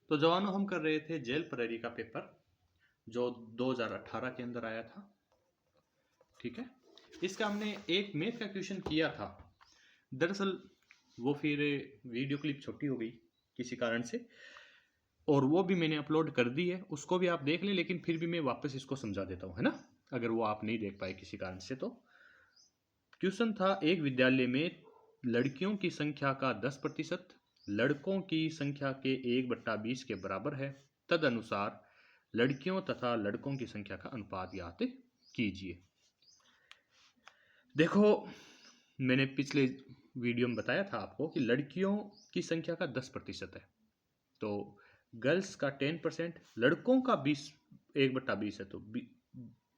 तो जवानों, हम कर रहे थे जेल प्रहरी का पेपर जो 2018 के अंदर आया था। ठीक है, इसका हमने एक मैथ का क्वेश्चन किया था। दरअसल वो फिर वीडियो क्लिप छोटी हो गई किसी कारण से, और वो भी मैंने अपलोड कर दी है, उसको भी आप देख लें। लेकिन फिर भी मैं वापस इसको समझा देता हूँ, है ना, अगर वो आप नहीं देख पाए किसी कारण से। तो क्वेश्चन था, एक विद्यालय में लड़कियों की संख्या का 10% लड़कों की संख्या के 1/20 के बराबर है। तदनुसार लड़कियों तथा लड़कों की संख्या का अनुपात ज्ञात कीजिए। देखो, मैंने पिछले वीडियो में बताया था आपको कि लड़कियों की संख्या का 10% है, तो गर्ल्स का 10%, लड़कों का 1/20 है, तो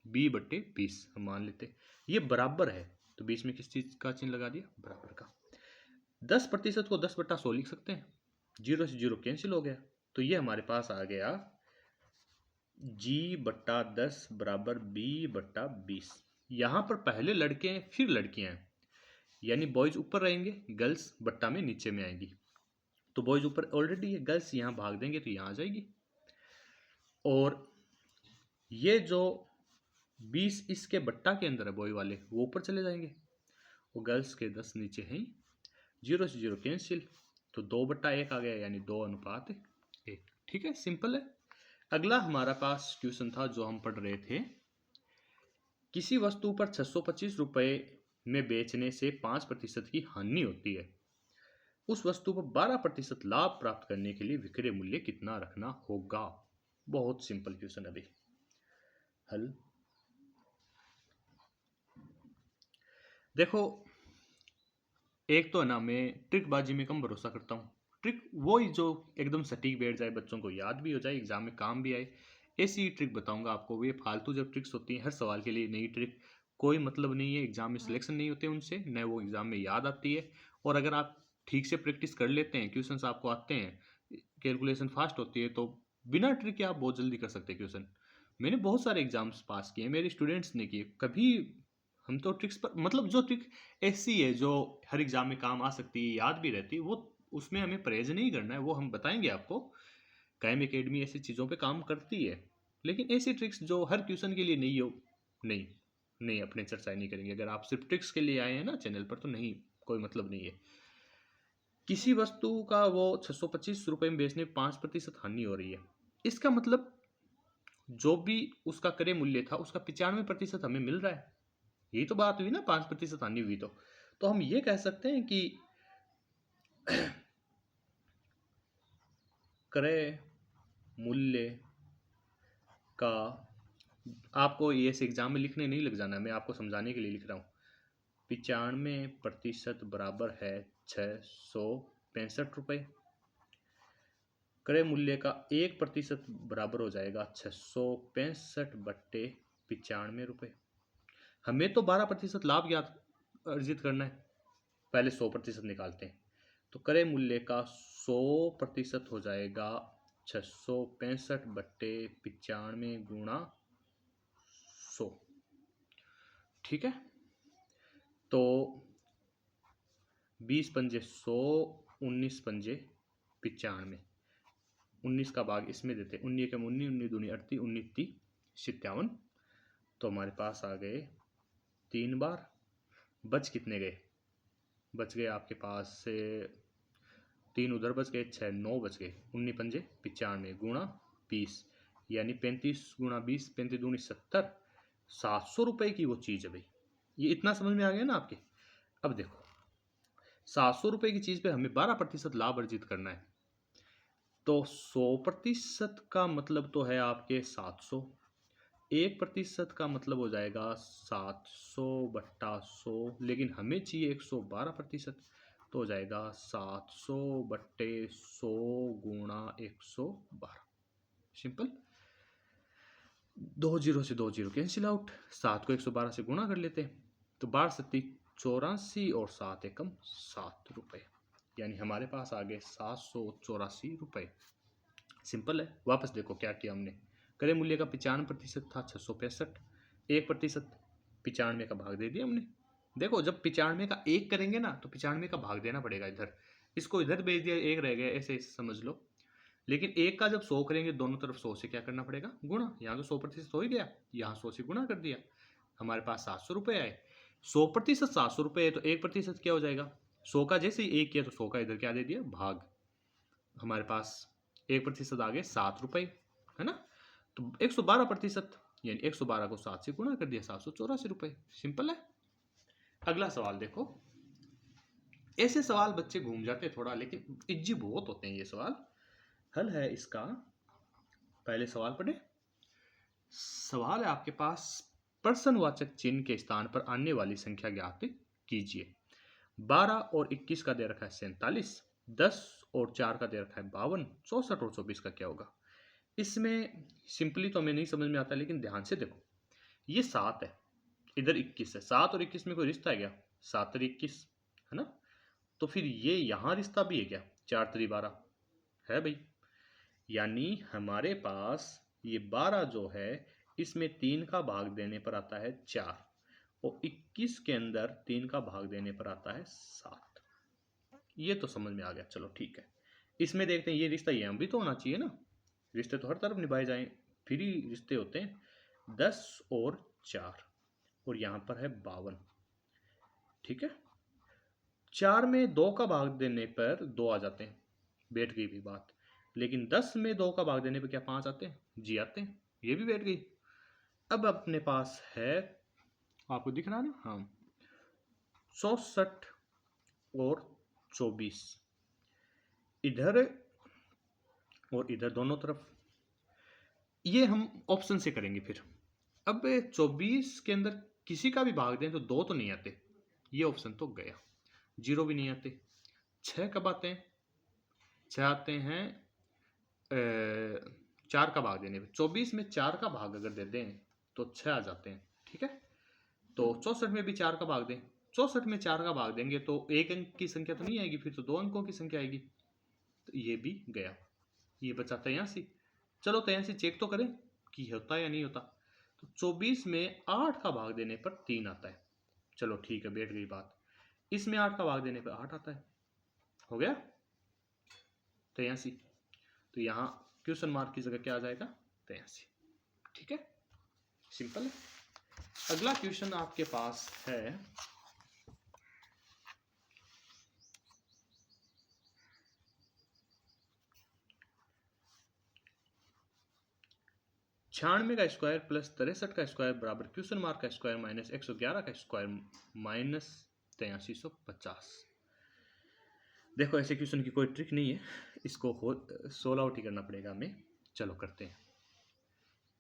20/20 हम मान लेते। ये बराबर है, तो बीच में किस चीज का चिन्ह लगा दिया, बराबर का। 10% को 10/100 लिख सकते हैं, 0 से 0 कैंसिल हो गया, तो ये हमारे पास आ गया G/10 बराबर B/20। यहां पर पहले लड़के हैं फिर लड़कियां हैं, यानी बॉयज ऊपर रहेंगे, गर्ल्स बट्टा में नीचे में आएंगी। तो बॉयज ऊपर ऑलरेडी है, गर्ल्स यहां भाग देंगे तो यहां आ जाएगी। और ये जो 20 इसके बट्टा के अंदर है बॉय वाले, वो ऊपर चले जाएंगे, वो गर्ल्स के 10 नीचे हैं। 0 से 0 कैंसिल, तो 2/1 आ गया, यानी 2:1। ठीक है, सिंपल है। अगला हमारा पास क्वेश्चन था जो हम पढ़ रहे थे। किसी वस्तु पर 625 रुपए में बेचने से 5% की हानि होती है। उस वस्तु पर 12% लाभ प्राप्त करने के लिए विक्रय मूल्य कितना रखना होगा। बहुत सिंपल क्वेश्चन। अभी हल देखो, एक तो है ना, मैं ट्रिकबाजी में कम भरोसा करता हूँ। ट्रिक वो ही जो एकदम सटीक बैठ जाए, बच्चों को याद भी हो जाए, एग्जाम में काम भी आए, ऐसी ट्रिक बताऊंगा आपको। ये फालतू जब ट्रिक्स होती हैं, हर सवाल के लिए नई ट्रिक, कोई मतलब नहीं है, एग्जाम में सिलेक्शन नहीं होते उनसे, न वो एग्जाम में याद आती है। और अगर आप ठीक से प्रैक्टिस कर लेते हैं, क्वेश्चन आपको आते हैं, कैलकुलेशन फास्ट होती है, तो बिना ट्रिक के आप बहुत जल्दी कर सकते हैं क्वेश्चन। मैंने बहुत सारे एग्जाम्स पास किए, मेरे स्टूडेंट्स ने किए। कभी हम तो ट्रिक्स पर, मतलब जो ट्रिक ऐसी है जो हर एग्जाम में काम आ सकती है, याद भी रहती है, वो उसमें हमें परहेज नहीं करना है, वो हम बताएंगे आपको। कायम एकेडमी ऐसी चीज़ों पे काम करती है। लेकिन ऐसी ट्रिक्स जो हर क्वेश्चन के लिए नहीं हो, नहीं नहीं, अपने चर्चा नहीं करेंगे। अगर आप सिर्फ ट्रिक्स के लिए आए हैं ना चैनल पर, तो नहीं, कोई मतलब नहीं है। किसी वस्तु का वो 625 रुपए में बेचने में 5% हानि हो रही है, इसका मतलब जो भी उसका क्रय मूल्य था उसका 95% हमें मिल रहा है। यही तो बात हुई ना, 5% हानि हुई। तो हम ये कह सकते हैं कि क्रय मूल्य का, आपको ये ऐसे एग्जाम में लिखने नहीं लग जाना, मैं आपको समझाने के लिए लिख रहा हूँ। 95% बराबर है 665 रुपये। क्रय मूल्य का 1% बराबर हो जाएगा 665/95 रुपये। हमें तो 12% लाभ ज्ञात अर्जित करना है, पहले 100% निकालते हैं। तो क्रय मूल्य का 100% हो जाएगा 665/95 गुणा 100। ठीक है, तो 20 पंजे 100, 19 पंजे 95, 19 का भाग इसमें देते, 19 के 19, 19 दूनी 38, 19 × 3 = 57। तो हमारे पास आ गए 3 बार। बच कितने गए, बच गए आपके पास से 3 उधर बच गए, 6 9 बच गए। 19 पंजे 95 गुणा 20, यानी 35 गुणा 20, 35 दूनी 70, 700 रुपए की वो चीज़ है भाई। ये इतना समझ में आ गया ना आपके। अब देखो, 700 रुपए की चीज़ पे हमें 12% लाभ अर्जित करना है, तो 100% का मतलब तो है आपके 700, 1% का मतलब हो जाएगा 700/100, लेकिन हमें चाहिए 112%, तो हो जाएगा 700/100 गुणा 112। सिंपल, 2 0 से 2 0 कैंसिल आउट, 7 को 112 से गुणा कर लेते हैं, तो 12×7 = 84 और 7 एकम 7 रुपये, यानी हमारे पास आ गए 784 रुपये। सिंपल है। वापस देखो क्या किया हमने, क्रय मूल्य का 95% था 665, 1%, 95 का भाग दे दिया हमने। देखो, जब 95 का 1 करेंगे ना, तो 95 का भाग देना पड़ेगा इधर, इसको इधर भेज दिया, 1 रह गया, ऐसे समझ लो। लेकिन एक का जब 100 करेंगे दोनों तरफ 100 से क्या करना पड़ेगा, गुणा। यहाँ तो 100% हो ही गया, यहाँ 100 से गुणा कर दिया, हमारे पास 700 रुपये आए। 100% 700 रुपये है तो 1% क्या हो जाएगा, 100 का जैसे ही 1 किया तो 100 का इधर क्या दे दिया, भाग। हमारे पास 1% आ गए 7 रुपये, है ना। तो 112% यानी 112 को 7 से गुणा कर दिया, 784 रुपये। सिंपल है। अगला सवाल देखो। ऐसे सवाल बच्चे घूम जाते थोड़ा, लेकिन इजी बहुत होते हैं ये सवाल। हल है इसका, पहले सवाल पढ़े। सवाल है आपके पास, प्रश्नवाचक चिन्ह के स्थान पर आने वाली संख्या ज्ञात कीजिए। 12 और 21 का दे रखा है 47, 10 और 4 का दे रखा है 52, 64 और 24 का क्या होगा। इसमें सिंपली तो हमें नहीं समझ में आता, लेकिन ध्यान से देखो। ये 7 है, इधर 21 है, 7 और 21 में कोई रिश्ता है क्या, 7 और 21, है ना। तो फिर ये यहाँ रिश्ता भी है क्या, 4 3 12 है भाई। यानी हमारे पास ये 12 जो है इसमें 3 का भाग देने पर आता है 4, और 21 के अंदर 3 का भाग देने पर आता है 7। ये तो समझ में आ गया, चलो ठीक है। इसमें देखते हैं ये रिश्ता यहाँ भी तो होना चाहिए ना, रिश्ते तो हर तरफ निभाए जाएं, फिर ही रिश्ते होते हैं। 10 और 4 और यहाँ पर है 52, ठीक है। 4 में 2 का भाग देने पर 2 आ जाते हैं, बैठ गई भी बात। लेकिन 10 में 2 का भाग देने पर क्या 5 आते हैं, जी आते हैं, ये भी बैठ गई। अब अपने पास है, आपको दिख रहा है ना, हाँ, 64 और 24 इधर और इधर दोनों तरफ। ये हम ऑप्शन से करेंगे फिर। अब 24 के अंदर किसी का भी भाग दें तो 2 तो नहीं आते, ये ऑप्शन तो गया। 0 भी नहीं आते। 6 कब आते हैं, 6 आते हैं 4 का भाग देने पे। 24 में 4 का भाग अगर दे दें तो 6 आ जाते हैं, ठीक है। तो 64 में भी 4 का भाग दें, 64 में 4 का भाग देंगे तो एक अंक की संख्या तो नहीं आएगी, फिर तो 2 अंकों की संख्या आएगी। तो ये भी गया, ये बचा 83। चलो 83 चेक तो करें कि होता है या नहीं होता। तो 24 में 8 का भाग देने पर 3 आता है, चलो ठीक है, बैठ गई बात। इसमें 8 का भाग देने पर 8 आता है, हो गया 83। तो यहाँ क्वेश्चन मार्क की जगह क्या आ जाएगा, 83, ठीक है, सिंपल है। अगला क्वेश्चन आपके पास है, छियानवे का स्क्वायर प्लस 63 का स्क्वायर बराबर क्वेश्चन मार्क का स्क्वायर माइनस 111 का स्क्वायर माइनस 8350। देखो ऐसे क्वेश्चन की कोई ट्रिक नहीं है, इसको सोल्व आउट ही करना पड़ेगा हमें। चलो करते हैं,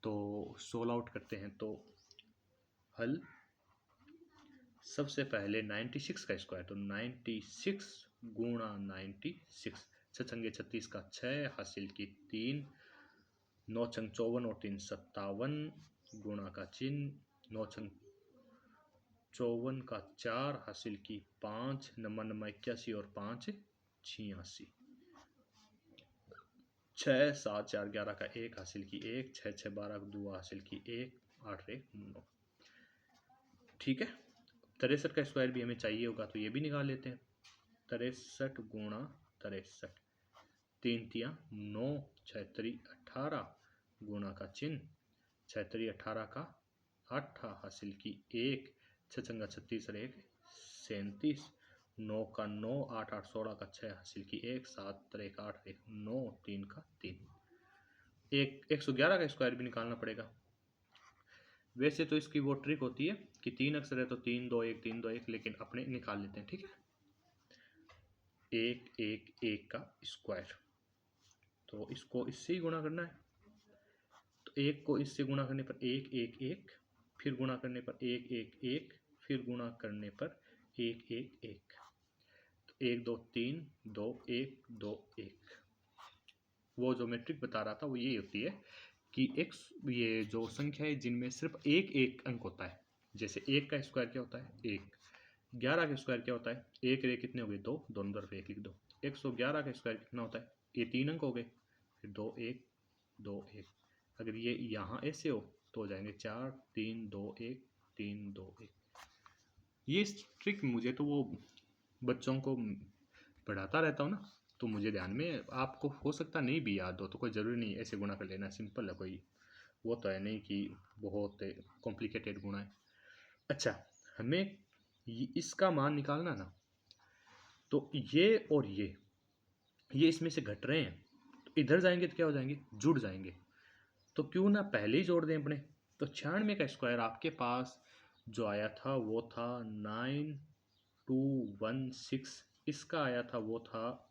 तो सोल्व आउट करते हैं। तो हल, सबसे पहले 96 का स्क्वायर, तो 96 गुणा 96, 6 36 का 6 हासिल की 3, 9 54 और 3 57 गुणा का चिन्ह, 9 54 का 4 हासिल की 5, 9 81 और 5 86, 6 7 4 11 का 1 हासिल की 1, 6 6 12 का 2 हासिल की 1, 8 1 9, ठीक है। 63 का स्क्वायर भी हमें चाहिए होगा तो ये भी निकाल लेते हैं। 63 गुणा 63, 3 तियाँ 9, 6 3 18 गुणा का चिन्ह, 6 3 18 का 8 हासिल की 1, 6 छंगा 36 और 1 37, 9 का 9, 8 8 16 का 6 हासिल की 1, 7 1 8 1 9, 3 का 3। 111 का स्क्वायर भी निकालना पड़ेगा। वैसे तो इसकी वो ट्रिक होती है कि 3 अक्षर है तो 3 2 1 3 2 1, लेकिन अपने निकाल लेते हैं, ठीक है। 1 1 1 का स्क्वायर, तो इसको इससे ही गुणा करना है। तो 1 को इससे गुणा करने पर 1 1 1, फिर गुणा करने पर 1 1 1, फिर गुणा करने पर 1 1 1, तो 1 2 3 2 1 2 1। वो जो मैं ट्रिक बता रहा था वो ये होती है कि एक ये जो संख्या है जिनमें सिर्फ एक एक अंक होता है, जैसे 1 का स्क्वायर क्या होता है 1, 11 का स्क्वायर क्या होता है 1 1 कितने हो गए 2, दोनों तरफ 1 लिख दो। 111 का स्क्वायर कितना होता है, ये 3 अंक हो गए, फिर 2 1 2 1। अगर ये यहाँ ऐसे हो तो हो जाएंगे 4 3 2 1 3 2 1। ये ट्रिक मुझे तो वो बच्चों को पढ़ाता रहता हूँ ना, तो मुझे ध्यान में, आपको हो सकता नहीं भी याद हो तो कोई ज़रूरी नहीं ऐसे गुणा कर लेना, सिंपल है, कोई वो तो है नहीं कि बहुत कॉम्प्लिकेटेड गुणा है। अच्छा, हमें इसका मान निकालना ना, तो ये और ये इसमें से घट रहे हैं, तो इधर जाएंगे तो क्या हो जाएंगे, जुड़ जाएंगे। तो क्यों ना पहले ही जोड़ दें अपने। तो 96 का स्क्वायर आपके पास जो आया था वो था 9216, इसका आया था वो था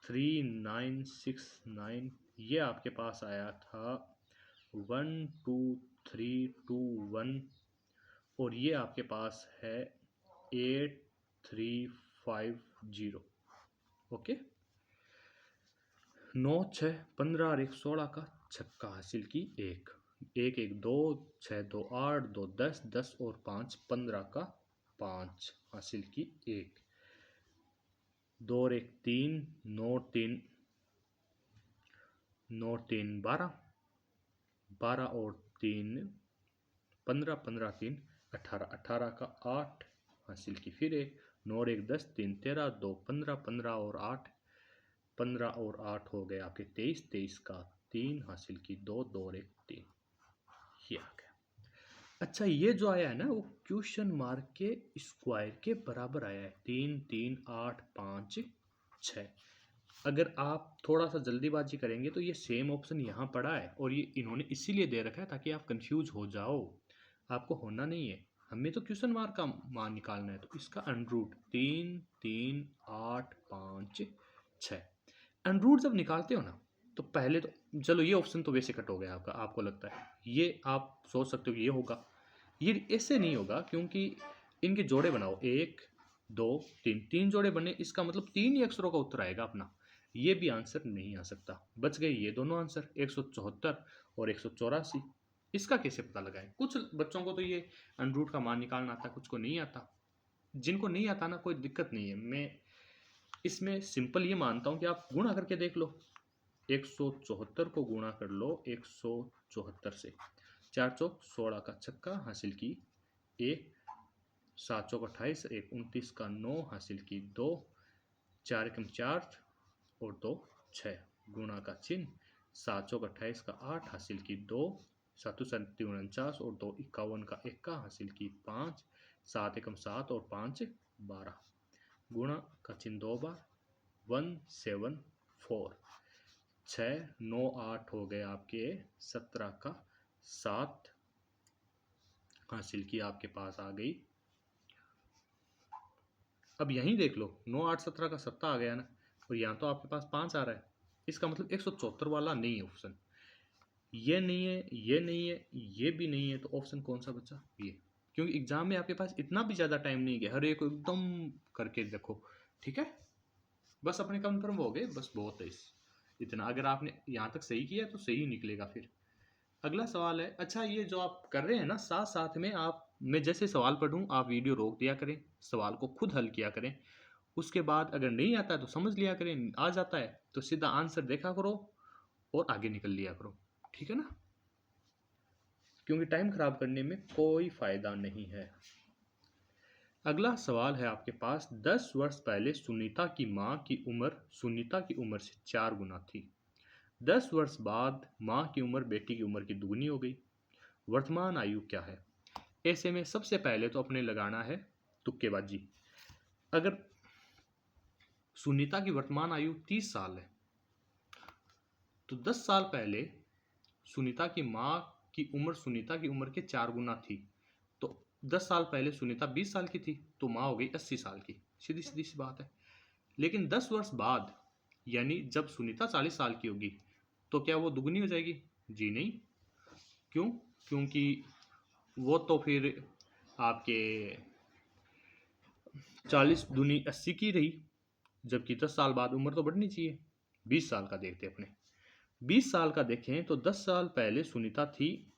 3969, ये आपके पास आया था 12321, और ये आपके पास है 8350। ओके, 9 6 15 और 1 16 का छक्का हासिल की एक, 1 1 2 6 2 8 2 10 10 और 5 15 का 5 हासिल की एक, 2 और 1 3 9 3 9 3 12 12 और 3 15 15 3 18 18 का 8 हासिल की फिर एक, 9 और 1 10 3 13 2 15 15 और 8 15 और 8 हो गए आपके 23 23 का 3 हासिल की 2 2 और 1 3, ये आ गया। अच्छा, ये जो आया है ना वो क्वेश्चन मार्क के स्क्वायर के बराबर आया है, 3 3 8 5 6। अगर आप थोड़ा सा जल्दीबाजी करेंगे तो ये सेम ऑप्शन यहाँ पड़ा है, और ये इन्होंने इसीलिए दे रखा है ताकि आप कंफ्यूज हो जाओ, आपको होना नहीं है। हमें तो क्वेश्चन मार्क का मान निकालना है, तो इसका अंडरूट 3 3 8 5 6। अंडरूट जब निकालते हो ना, तो पहले तो चलो ये ऑप्शन तो वैसे कट हो गया आपका, आपको लगता है ये आप सोच सकते हो कि ये होगा, ये ऐसे नहीं होगा, क्योंकि इनके जोड़े बनाओ, 1 2 3, 3 जोड़े बने, इसका मतलब 3 ही अक्षरों का उत्तर आएगा अपना, ये भी आंसर नहीं आ सकता। बच गए ये दोनों आंसर, 174 और 184। इसका कैसे पता लगाएं? कुछ बच्चों को तो ये अंडरूट का मान निकालना आता है, कुछ को नहीं आता। जिनको नहीं आता ना, कोई दिक्कत नहीं है, मैं इसमें सिंपल ये मानता हूँ कि आप गुणा करके देख लो, 174 को गुणा कर लो 174 से, 4 चौक 16 का छक्का हासिल की एक, 7 चौक 28, 1 29 का 9 हासिल की 2, 4 एकम 4 और 2 6, गुणा का चिन्ह, 7 चौक 28 का 8 हासिल की 2, 7 7 49 और 2 51 का 1 का हासिल की 5, 7 एकम 7 और 5 12, गुणा का चिन्ह 2 बार, 174, 6 9 8 हो गए आपके 17 का 7 हासिल की आपके पास आ गई। अब यहीं देख लो, 9 8 17 का 7 आ गया ना, और यहाँ तो आपके पास 5 आ रहा है, इसका मतलब 174 वाला नहीं है ऑप्शन, ये नहीं है, ये नहीं है, ये भी नहीं है, तो ऑप्शन कौन सा बचा, ये। क्योंकि एग्जाम में आपके पास इतना भी ज़्यादा टाइम नहीं है, हर एक को एकदम करके देखो, ठीक है। बस अपने कंफर्म हो गए, बस बहुत है इतना। अगर आपने यहाँ तक सही किया तो सही निकलेगा। फिर अगला सवाल है, अच्छा ये जो आप कर रहे हैं ना, साथ साथ में आप, मैं जैसे सवाल पढ़ूं आप वीडियो रोक दिया करें, सवाल को खुद हल किया करें, उसके बाद अगर नहीं आता है तो समझ लिया करें, आ जाता है तो सीधा आंसर देखा करो और आगे निकल लिया करो, ठीक है ना, क्योंकि टाइम खराब करने में कोई फायदा नहीं है। अगला सवाल है आपके पास, 10 वर्ष पहले सुनीता की माँ की उम्र सुनीता की उम्र से 4 गुना थी। 10 वर्ष बाद माँ की उम्र बेटी की उम्र की दुगनी हो गई, वर्तमान आयु क्या है? ऐसे में सबसे पहले तो अपने लगाना है तुक्केबाजी। अगर सुनीता की वर्तमान आयु 30 साल है, तो 10 साल पहले सुनीता की माँ की उम्र सुनीता की उम्र के 4 गुना थी, तो 10 साल पहले सुनीता 20 साल की थी, तो माँ हो गई 80 साल की, सीधी सीधी सी बात है। लेकिन 10 वर्ष बाद, यानी जब सुनीता 40 साल की होगी, तो क्या वो दुगनी हो जाएगी? जी नहीं। क्यों? क्योंकि वो तो फिर आपके 40 दूनी 80 की रही, जबकि 10 साल बाद उम्र तो बढ़नी चाहिए। 20 साल का देखते अपने, 20 साल का देखें तो 10 साल पहले सुनीता थी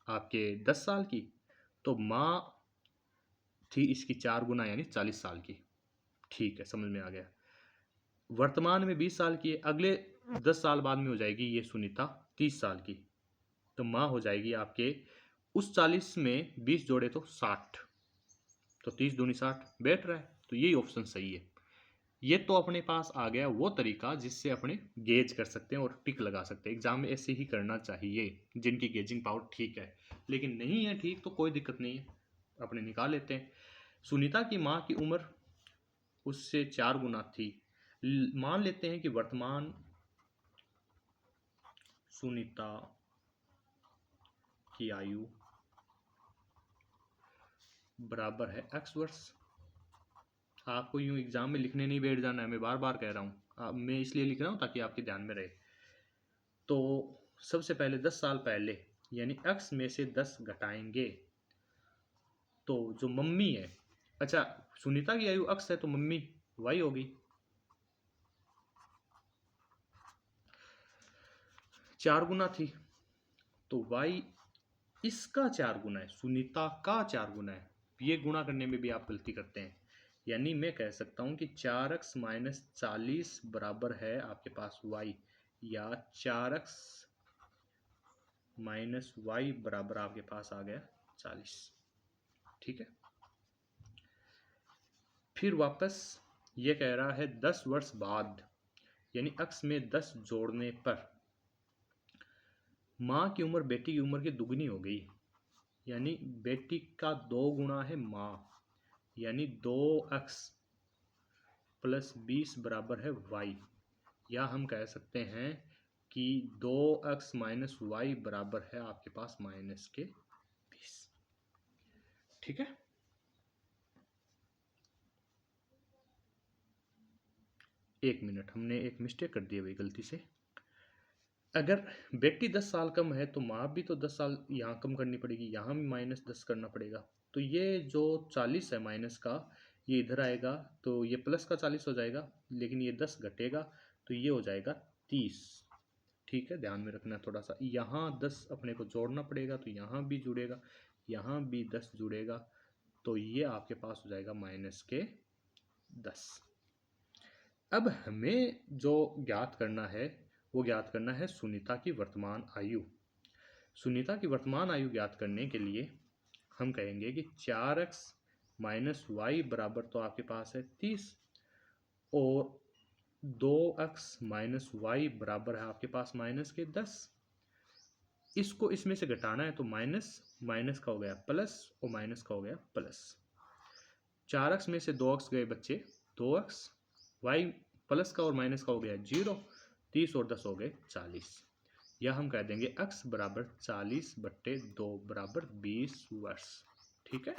आपके 10 साल की, तो माँ थी इसकी 4 गुना यानी 40 साल की। ठीक है, समझ में आ गया। वर्तमान में 20 साल की है, अगले 10 साल बाद में हो जाएगी ये सुनीता 30 साल की, तो माँ हो जाएगी आपके उस 40 में 20 जोड़े तो 60, तो 30 दूनी 60 बैठ रहा है, तो यही ऑप्शन सही है। ये तो अपने पास आ गया वो तरीका जिससे अपने गेज कर सकते हैं और टिक लगा सकते हैं। एग्जाम में ऐसे ही करना चाहिए जिनकी गेजिंग पावर ठीक है, लेकिन नहीं है ठीक तो कोई दिक्कत नहीं है, अपने निकाल लेते हैं। सुनीता की माँ की उम्र उससे 4 गुना थी। मान लेते हैं कि वर्तमान सुनीता की आयु बराबर है x वर्ष। आपको यूं एग्जाम में लिखने नहीं बैठ जाना है, मैं बार बार कह रहा हूँ, मैं इसलिए लिख रहा हूँ ताकि आपके ध्यान में रहे। तो सबसे पहले 10 साल पहले यानी x में से 10 घटाएंगे तो जो मम्मी है, अच्छा सुनीता की आयु x है तो मम्मी y होगी। 4 गुना थी तो y इसका 4 गुना है, सुनीता का 4 गुना है। ये गुणा करने में भी आप गलती करते हैं, यानी मैं कह सकता हूं कि 4x माइनस 40 बराबर है आपके पास y, या 4x माइनस वाई बराबर आपके पास आ गया 40। ठीक है, फिर वापस ये कह रहा है 10 वर्ष बाद, यानी x में 10 जोड़ने पर माँ की उम्र बेटी की उम्र की दुगनी हो गई, यानी बेटी का 2 गुना है माँ, यानी 2x प्लस 20 बराबर है y, या हम कह सकते हैं कि 2x माइनस वाई बराबर है आपके पास माइनस के 20। ठीक है, एक मिनट, हमने एक मिस्टेक कर दी है भाई गलती से। अगर बेटी 10 साल कम है तो माँ भी तो 10 साल यहाँ कम करनी पड़ेगी, यहाँ भी माइनस 10 करना पड़ेगा। तो ये जो 40 है माइनस का, ये इधर आएगा तो ये प्लस का 40 हो जाएगा, लेकिन ये 10 घटेगा तो ये हो जाएगा 30। ठीक है, ध्यान में रखना थोड़ा सा, यहाँ 10 अपने को जोड़ना पड़ेगा तो यहाँ भी जुड़ेगा, यहाँ भी 10 जुड़ेगा, तो ये आपके पास हो जाएगा माइनस के 10। अब हमें जो ज्ञात करना है वो ज्ञात करना है सुनीता की वर्तमान आयु। सुनीता की वर्तमान आयु ज्ञात करने के लिए हम कहेंगे कि 4x माइनस वाई बराबर तो आपके पास है 30, और 2x माइनस वाई बराबर है आपके पास माइनस के 10। इसको इसमें से घटाना है तो माइनस माइनस का हो गया प्लस और माइनस का हो गया प्लस। 4x में से 2x गए बच्चे 2x, y प्लस का और माइनस का हो गया 0, 30 और 10 हो गए 40, या हम कह देंगे x बराबर 40/2 बराबर 20 वर्ष। ठीक है,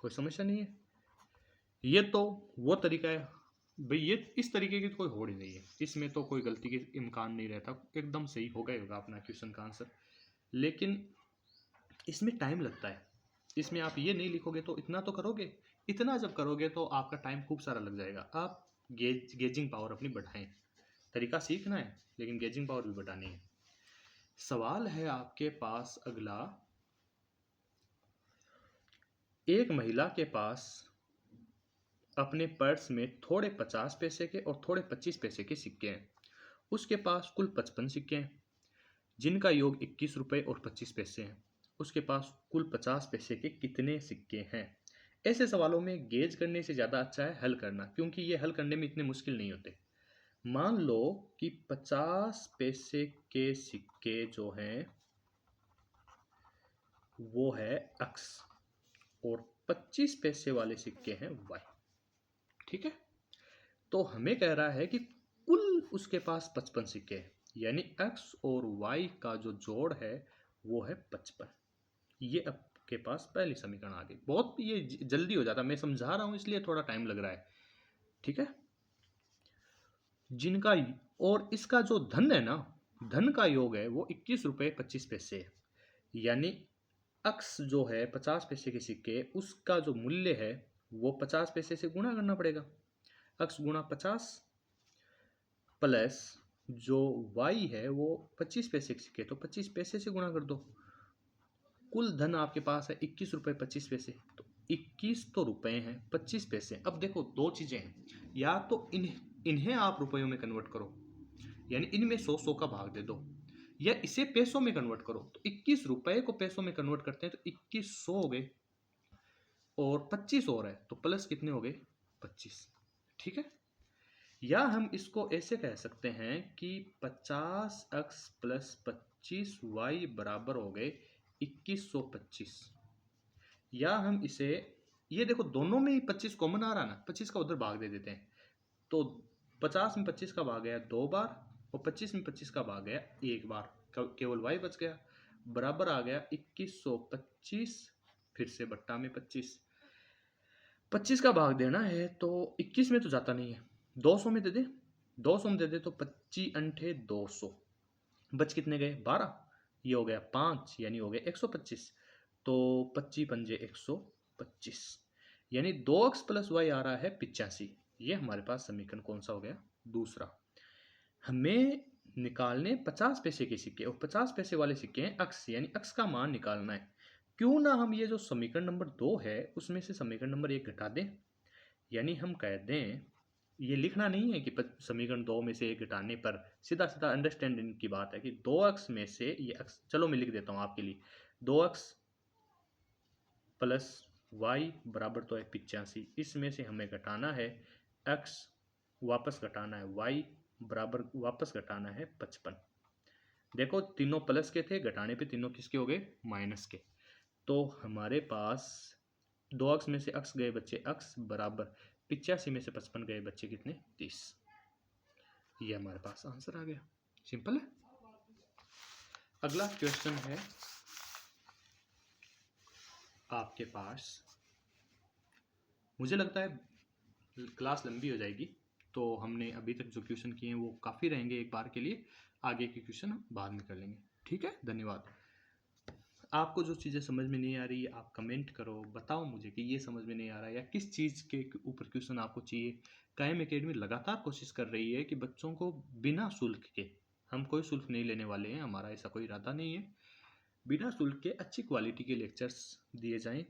कोई समस्या नहीं है। ये तो वो तरीका है भाई, ये इस तरीके की तो कोई होड़ ही नहीं है, इसमें तो कोई गलती की इम्कान नहीं रहता, एकदम सही होगा ही होगा अपना क्वेश्चन का आंसर। लेकिन इसमें टाइम लगता है, इसमें आप ये नहीं लिखोगे तो इतना तो करोगे, इतना जब करोगे तो आपका टाइम खूब सारा लग जाएगा। आप गेजिंग पावर अपनी बढ़ाएं, तरीका सीखना है लेकिन गेजिंग पावर भी बढ़ानी है। सवाल है आपके पास अगला, एक महिला के पास अपने पर्स में थोड़े 50 पैसे के और थोड़े 25 पैसे के सिक्के हैं। उसके पास कुल 55 सिक्के हैं जिनका योग 21 रुपये और 25 पैसे हैं। उसके पास कुल 50 पैसे के कितने सिक्के हैं? ऐसे सवालों में गेज करने से ज़्यादा अच्छा है हल करना, क्योंकि ये हल करने में इतने मुश्किल नहीं होते। मान लो कि 50 पैसे के सिक्के जो हैं वो है x और 25 पैसे वाले सिक्के हैं y। ठीक है, तो हमें कह रहा है कि कुल उसके पास 55 सिक्के हैं, यानी x और y का जो जोड़ है वो है 55। ये आपके पास पहली समीकरण आ गई। बहुत ये जल्दी हो जाता, मैं समझा रहा हूं इसलिए थोड़ा टाइम लग रहा है। ठीक है, जिनका और इसका जो धन है ना, धन का योग है वो 21 रुपये 25 पैसे है, यानी x जो है 50 पैसे के सिक्के, उसका जो मूल्य है वो 50 पैसे से गुणा करना पड़ेगा, x गुणा 50 प्लस जो y है वो 25 पैसे के सिक्के तो 25 पैसे से गुणा कर दो। कुल धन आपके पास है 21 रुपये 25 पैसे, तो 21 तो रुपए हैं, 25 पैसे। अब देखो दो चीजें हैं, या तो इन्हें आप रुपयों में कन्वर्ट करो, यानी इनमें 100 का भाग दे दो, या इसे पैसों में कन्वर्ट करो। तो 21 रुपए को पैसों में कन्वर्ट करते हैं तो 2100 हो गए, और 25 और है तो प्लस कितने हो गए 25। ठीक है, या हम इसको ऐसे कह सकते हैं कि 50x प्लस 25y बराबर हो गए 2125। या हम इसे, ये देखो दोनों में ही 25 कॉमन आ रहा ना, 25 का उधर भाग दे देते हैं, तो 50 में 25 का भाग गया 2 बार और 25 में 25 का भाग गया 1 बार, केवल y बच गया, बराबर आ गया 2125 फिर से बट्टा में 25। 25 का भाग देना है तो 21 में तो जाता नहीं है, 200 में दे दे, 200 में दे दे तो 25 अंठे 200, बच कितने गए 12, ये हो गया 5 यानी हो गया 125। तो 25 पंजे 125 यानी 2x प्लस वाई आ रहा है 85। ये हमारे पास समीकरण कौन सा हो गया, दूसरा। हमें निकालने 50 पैसे के सिक्के और 50 पैसे वाले सिक्के हैं अक्स, यानी अक्स का मान निकालना है। क्यों ना हम ये जो समीकरण नंबर 2 है उसमें से समीकरण नंबर 1 घटा दें, यानी हम कह दें, ये लिखना नहीं है कि समीकरण 2 में से 1 घटाने पर, सीधा सीधा अंडरस्टैंडिंग की बात है कि 2x में से ये x, चलो मैं लिख देता हूँ आपके लिए, 2x प्लस वाई बराबर तो है 85, इसमें से हमें घटाना है x, वापस घटाना है y बराबर वापस घटाना है 55। देखो तीनों प्लस के थे, घटाने पे तीनों किसके हो गए, माइनस के। तो हमारे पास 2x में से x गए बच्चे x बराबर 85 में से 55 गए बच्चे कितने, 30। ये हमारे पास आंसर आ गया, सिंपल है। अगला क्वेश्चन है आपके पास, मुझे लगता है क्लास लंबी हो जाएगी, तो हमने अभी तक जो क्वेश्चन किए हैं वो काफ़ी रहेंगे एक बार के लिए, आगे के क्वेश्चन हम बाद में कर लेंगे। ठीक है, धन्यवाद। आपको जो चीज़ें समझ में नहीं आ रही है आप कमेंट करो, बताओ मुझे कि ये समझ में नहीं आ रहा है या किस चीज़ के ऊपर क्वेश्चन आपको चाहिए। कायम एकेडमी लगातार कोशिश कर रही है कि बच्चों को बिना शुल्क के, हम कोई शुल्क नहीं लेने वाले हैं, हमारा ऐसा कोई इरादा नहीं है, बिना शुल्क के अच्छी क्वालिटी के लेक्चर्स दिए जाएं।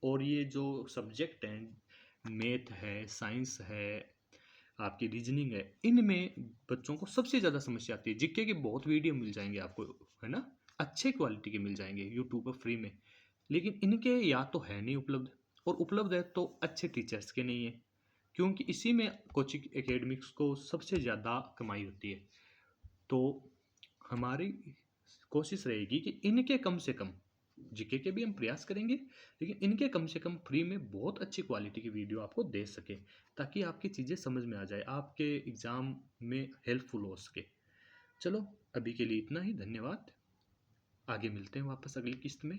और ये जो सब्जेक्ट हैं, मैथ है, साइंस है, आपकी रीजनिंग है, इनमें बच्चों को सबसे ज़्यादा समस्या आती है। जीके के बहुत वीडियो मिल जाएंगे आपको, है ना, अच्छे क्वालिटी के मिल जाएंगे यूट्यूब पर फ्री में, लेकिन इनके या तो है नहीं उपलब्ध, और उपलब्ध है तो अच्छे टीचर्स के नहीं है, क्योंकि इसी में कोचिंग एकेडमिक्स को सबसे ज़्यादा कमाई होती है। तो हमारी कोशिश रहेगी कि इनके कम से कम, जीके के भी हम प्रयास करेंगे, लेकिन इनके कम से कम फ्री में बहुत अच्छी क्वालिटी की वीडियो आपको दे सके, ताकि आपकी चीज़ें समझ में आ जाए, आपके एग्ज़ाम में हेल्पफुल हो सके। चलो अभी के लिए इतना ही, धन्यवाद। आगे मिलते हैं वापस अगली किस्त में।